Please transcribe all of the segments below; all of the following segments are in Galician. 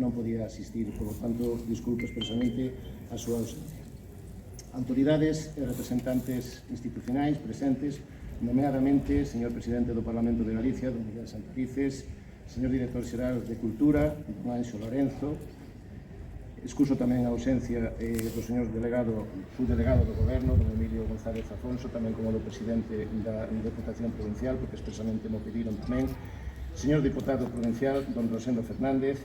non podía asistir, por lo tanto, disculpo expresamente a súa ausencia. Autoridades e representantes institucionais presentes, nomeadamente, señor Presidente do Parlamento de Galicia, don Miguel Santarices, señor Director Xeral de Cultura, don Anxo Lorenzo, excuso tamén a ausencia do señor subdelegado do Goberno, don Emilio González Afonso, tamén como do Presidente da Deputación Provincial, porque expresamente mo pediron tamén, señor Diputado Provincial, don Rosendo Fernández,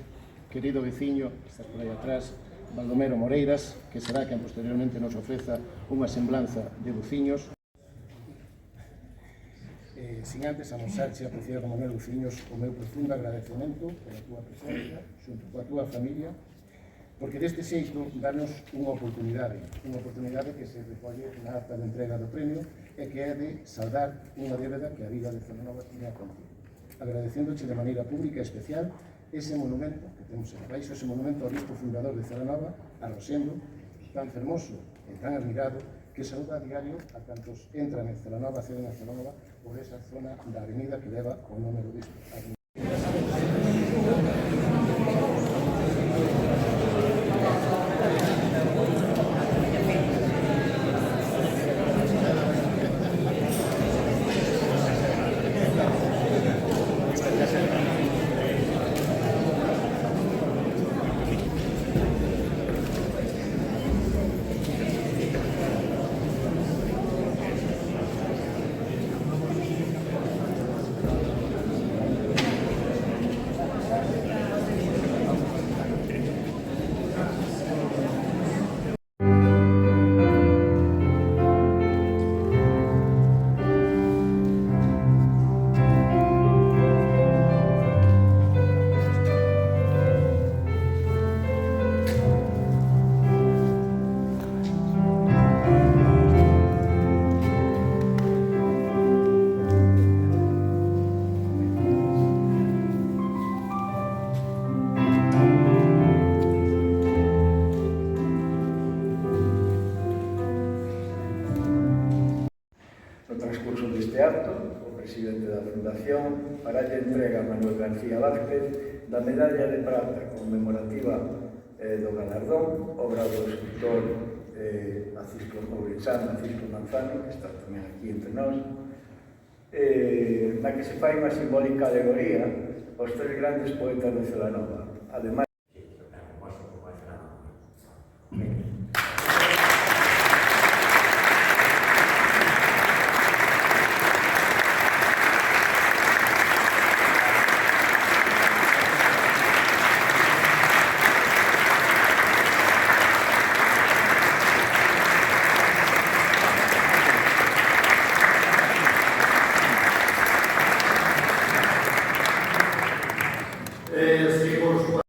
querido veciño, que estás por aí atrás, Baldomero Moreiras, que será quen posteriormente nos ofreza unha semblanza de veciños. Sin antes amosarche, apreciado Manuel Veciños, o meu profundo agradecemento pola túa presencia, xunto coa túa familia, porque deste xeito danos unha oportunidade que se recolle na acta de entrega do premio e que é de saldar unha débeda que a Vila de Celanova tiña contigo. Agradecéndoche de maneira pública e especial ese monumento que temos en baixo, ese monumento ao obispo fundador de Celanova, a Rosendo, tan fermoso e tan admirado, que saúda a diario a cantos entran en Celanova, acceden a Celanova, por esa zona da avenida que leva o nome do obispo. No transcurso deste acto, o presidente da Fundación fará entrega a Manuel García Vázquez da medalla de prata conmemorativa do galardón, obra do escritor ourensán Francisco Manzani, que está tamén aquí entre nós, na que se fai unha simbólica alegoría aos tres grandes poetas de Celanova, ademais